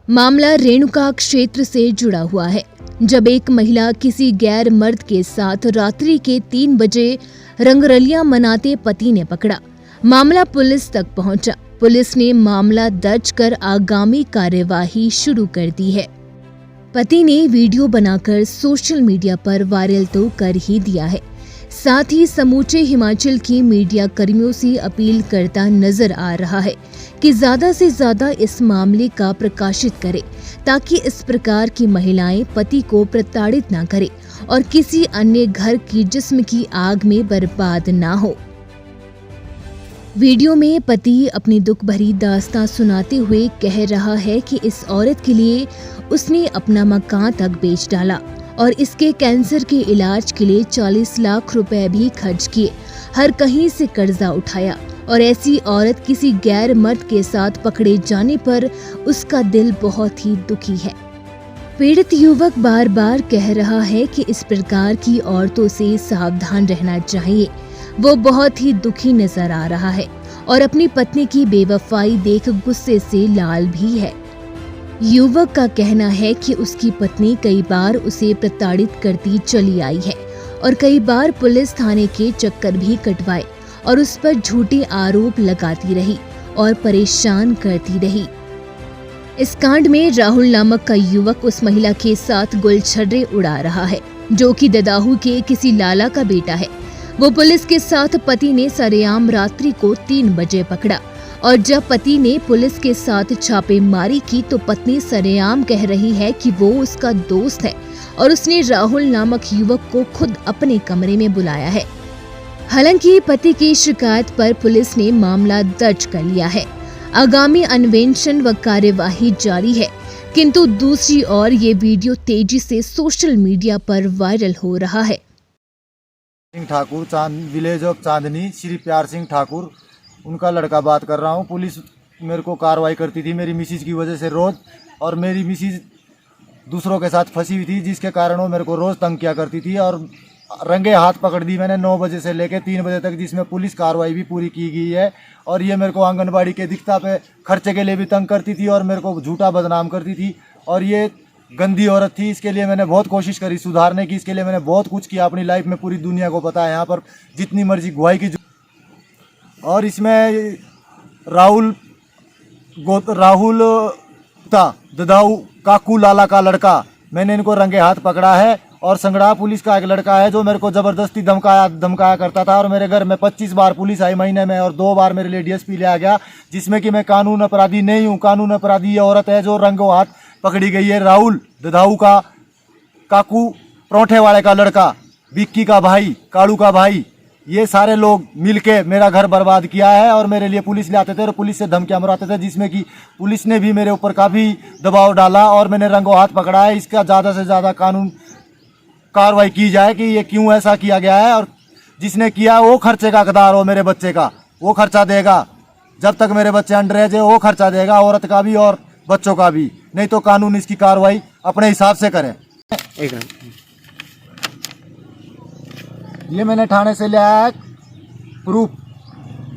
मामला रेणुका क्षेत्र से जुड़ा हुआ है, जब एक महिला किसी गैर मर्द के साथ रात्रि के 3 बजे रंगरलियां मनाते पति ने पकड़ा। मामला पुलिस तक पहुंचा। पुलिस ने मामला दर्ज कर आगामी कार्यवाही शुरू कर दी है। पति ने वीडियो बनाकर सोशल मीडिया पर वायरल तो कर ही दिया है, साथ ही समूचे हिमाचल की मीडिया कर्मियों से अपील करता नजर आ रहा है कि ज्यादा से ज्यादा इस मामले का प्रकाशित करें, ताकि इस प्रकार की महिलाएं पति को प्रताड़ित न करें और किसी अन्य घर की जिस्म की आग में बर्बाद ना हो। वीडियो में पति अपनी दुख भरी दास्तां सुनाते हुए कह रहा है कि इस औरत के लिए उसने अपना मकान तक बेच डाला और इसके कैंसर के इलाज के लिए 40 लाख रुपए भी खर्च किए, हर कहीं से कर्जा उठाया और ऐसी औरत किसी गैर मर्द के साथ पकड़े जाने पर उसका दिल बहुत ही दुखी है। पीड़ित युवक बार बार कह रहा है कि इस प्रकार की औरतों से सावधान रहना चाहिए। वो बहुत ही दुखी नजर आ रहा है और अपनी पत्नी की बेवफाई देख गुस्से से लाल भी है। युवक का कहना है कि उसकी पत्नी कई बार उसे प्रताड़ित करती चली आई है और कई बार पुलिस थाने के चक्कर भी कटवाए और उस पर झूठे आरोप लगाती रही और परेशान करती रही। इस कांड में राहुल नामक का युवक उस महिला के साथ गुलछर्रे उड़ा रहा है, जो कि ददाहू के किसी लाला का बेटा है। वो पुलिस के साथ पति ने सरेआम रात्रि को 3 बजे पकड़ा और जब पति ने पुलिस के साथ छापेमारी की तो पत्नी सरेआम कह रही है कि वो उसका दोस्त है और उसने राहुल नामक युवक को खुद अपने कमरे में बुलाया है। हालांकि पति की शिकायत पर पुलिस ने मामला दर्ज कर लिया है। आगामी अन्वेषण व कार्यवाही जारी है, किंतु दूसरी ओर ये वीडियो तेजी से सोशल मीडिया पर वायरल हो रहा है। ठाकुर विलेज ऑफ चांदनी, श्री प्यार सिंह ठाकुर उनका लड़का बात कर रहा हूँ। पुलिस मेरे को कार्रवाई करती थी मेरी मिसिज की वजह से रोज, और मेरी मिसिज दूसरों के साथ फंसी हुई थी, जिसके कारण वो मेरे को रोज तंग किया करती थी और रंगे हाथ पकड़ दी मैंने 9 बजे से लेकर 3 बजे तक, जिसमें पुलिस कार्रवाई भी पूरी की गई है। और ये मेरे को आंगनबाड़ी के दिक्कत पे खर्चे के लिए भी तंग करती थी और मेरे को झूठा बदनाम करती थी और ये गंदी औरत थी। इसके लिए मैंने बहुत कोशिश करी सुधारने की, इसके लिए मैंने बहुत कुछ किया अपनी लाइफ में, पूरी दुनिया को पता है, यहाँ पर जितनी मर्जी गुहाई की। और इसमें राहुल ददाऊ काकू लाला का लड़का, मैंने इनको रंगे हाथ पकड़ा है। और संगड़ा पुलिस का एक लड़का है जो मेरे को जबरदस्ती धमकाया करता था और मेरे घर में 25 बार पुलिस आई महीने में और 2 बार मेरे लिए डीएसपी लिया गया, जिसमें कि मैं कानून अपराधी नहीं हूँ। कानून अपराधी ये औरत है जो रंगों हाथ पकड़ी गई है। राहुल ददाऊ का काकू परोठे वाले का लड़का, बिक्की का भाई, कालू का भाई, ये सारे लोग मिलके मेरा घर बर्बाद किया है और मेरे लिए पुलिस ले आते थे और पुलिस से धमकियां मरवाते थे, जिसमें कि पुलिस ने भी मेरे ऊपर काफ़ी दबाव डाला और मैंने रंगों हाथ पकड़ा है। इसका ज़्यादा से ज़्यादा कानून कार्रवाई की जाए कि ये क्यों ऐसा किया गया है, और जिसने किया वो खर्चे का हकदार हो, मेरे बच्चे का वो खर्चा देगा। जब तक मेरे बच्चे अंडर एज है वो खर्चा देगा, औरत का भी और बच्चों का भी, नहीं तो कानून इसकी कार्रवाई अपने हिसाब से करे। ये मैंने थाने से लिया है प्रूफ,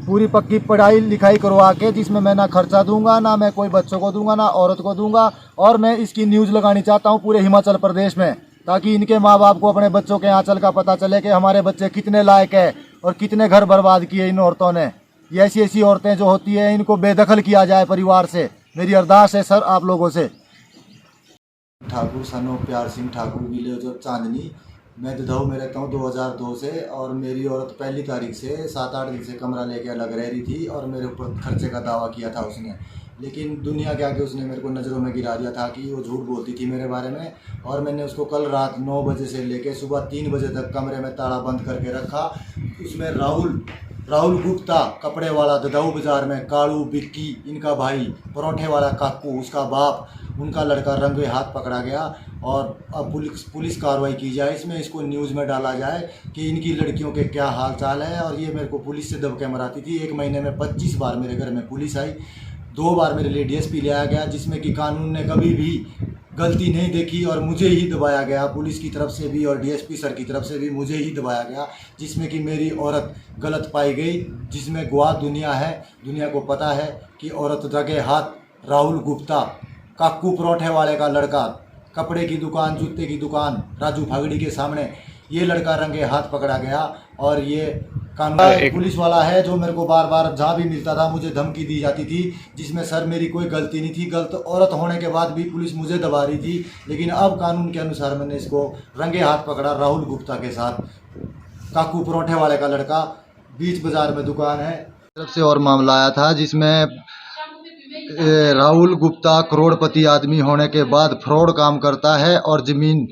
पूरी पक्की पढ़ाई लिखाई करवा के, जिसमें मैं ना खर्चा दूंगा, ना मैं कोई बच्चों को दूंगा, ना औरत को दूंगा। और मैं इसकी न्यूज़ लगानी चाहता हूँ पूरे हिमाचल प्रदेश में, ताकि इनके माँ बाप को अपने बच्चों के आंचल का पता चले कि हमारे बच्चे कितने लायक है और कितने घर बर्बाद किए इन औरतों ने। ये ऐसी औरतें जो होती हैं इनको बेदखल किया जाए परिवार से, मेरी अरदास है सर आप लोगों से। ठाकुर सन ऑफ प्यार सिंह ठाकुर, विलेज ऑफ चांदनी। मैं ददाऊ में रहता हूँ 2002 से, और मेरी औरत पहली तारीख से 7-8 दिन से कमरा लेके अलग रह रही थी और मेरे ऊपर खर्चे का दावा किया था उसने, लेकिन दुनिया के आगे उसने मेरे को नज़रों में गिरा दिया था कि वो झूठ बोलती थी मेरे बारे में। और मैंने उसको कल रात 9 बजे से लेकर सुबह 3 बजे तक कमरे में ताला बंद करके रखा। उसमें राहुल गुप्ता कपड़े वाला ददाऊ बाज़ार में, कालू बिक्की इनका भाई, परोठे वाला काकू उसका बाप, उनका लड़का रंगे हाथ पकड़ा गया। और अब पुलिस कार्रवाई की जाए इसमें, इसको न्यूज़ में डाला जाए कि इनकी लड़कियों के क्या हाल चाल है। और ये मेरे को पुलिस से दबके मराती थी। 1 महीने में 25 बार मेरे घर में पुलिस आई, 2 बार मेरे लिए डीएसपी ले आया गया, जिसमें कि कानून ने कभी भी गलती नहीं देखी और मुझे ही दबाया गया, पुलिस की तरफ से भी और डीएसपी सर की तरफ से भी मुझे ही दबाया गया, जिसमें कि मेरी औरत गलत पाई गई, जिसमें गवाह दुनिया है। दुनिया को पता है कि औरत रंगे हाथ राहुल गुप्ता काकू परोठे वाले का लड़का, कपड़े की दुकान, जूते की दुकान राजू फागड़ी के सामने ये लड़का रंगे हाथ पकड़ा गया। और ये कानून पुलिस वाला है जो मेरे को बार बार जहाँ भी मिलता था मुझे धमकी दी जाती थी, जिसमें सर मेरी कोई गलती नहीं थी। गलत औरत होने के बाद भी पुलिस मुझे दबा रही थी, लेकिन अब कानून के अनुसार मैंने इसको रंगे हाथ पकड़ा। राहुल गुप्ता के साथ, काकू परोठे वाले का लड़का, बीच बाजार में दुकान है। तरफ से और मामला आया था जिसमें राहुल गुप्ता करोड़पति आदमी होने के बाद फ्रॉड काम करता है और ज़मीन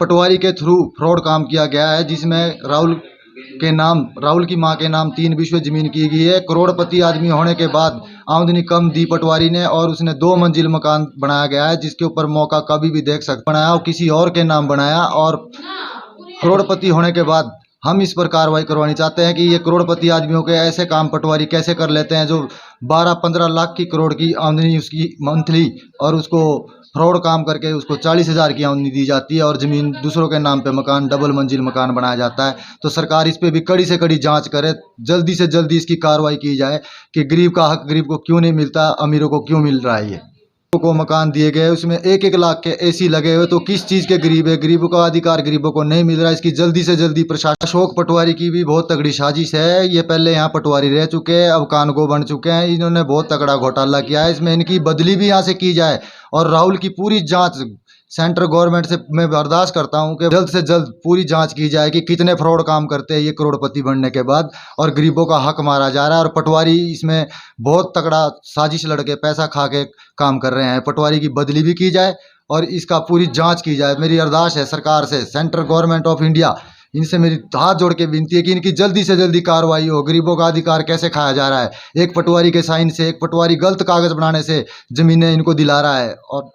पटवारी के थ्रू फ्रॉड काम किया गया है, जिसमें राहुल की मां के नाम 3 विश्व जमीन की गई है। करोड़पति आदमी होने के बाद आमदनी कम दी पटवारी ने और उसने 2 मंजिल मकान बनाया गया है, जिसके ऊपर मौका कभी भी देख सकते बनाया और किसी और के नाम बनाया। और करोड़पति होने के बाद हम इस पर कार्रवाई करवानी चाहते हैं कि ये करोड़पति आदमियों के ऐसे काम पटवारी कैसे कर लेते हैं जो 12-15 लाख की करोड़ की आमदनी उसकी मंथली, और उसको फ्रॉड काम करके उसको 40,000 की आमदनी दी जाती है और ज़मीन दूसरों के नाम पे मकान, डबल मंजिल मकान बनाया जाता है। तो सरकार इस पे भी कड़ी से कड़ी जांच करे, जल्दी से जल्दी इसकी कार्रवाई की जाए कि गरीब का हक गरीब को क्यों नहीं मिलता, अमीरों को क्यों मिल रहा है। ये को मकान दिए गए उसमें 1-1 लाख के एसी लगे हुए, तो किस चीज़ के गरीब है? गरीबों का अधिकार गरीबों को नहीं मिल रहा। इसकी जल्दी से जल्दी प्रशासन। अशोक पटवारी की भी बहुत तगड़ी साजिश है। ये पहले यहाँ पटवारी रह चुके हैं, अब कानगो बन चुके हैं। इन्होंने बहुत तगड़ा घोटाला किया है, इसमें इनकी बदली भी यहाँ से की जाए और राहुल की पूरी जाँच सेंट्रल गवर्नमेंट से मैं बर्दाश्त करता हूं कि जल्द से जल्द पूरी जांच की जाए कि कितने फ्रॉड काम करते हैं ये करोड़पति बनने के बाद और गरीबों का हक मारा जा रहा है। और पटवारी इसमें बहुत तगड़ा साजिश लड़के पैसा खा के काम कर रहे हैं। पटवारी की बदली भी की जाए और इसका पूरी जांच की जाए। मेरी अरदास है सरकार से, सेंट्रल गवर्नमेंट ऑफ इंडिया, इनसे मेरी हाथ जोड़ के विनती है कि इनकी जल्दी से जल्दी कार्रवाई हो। गरीबों का अधिकार कैसे खाया जा रहा है? एक पटवारी के साइन से, एक पटवारी गलत कागज बनाने से ज़मीनें इनको दिला रहा है। और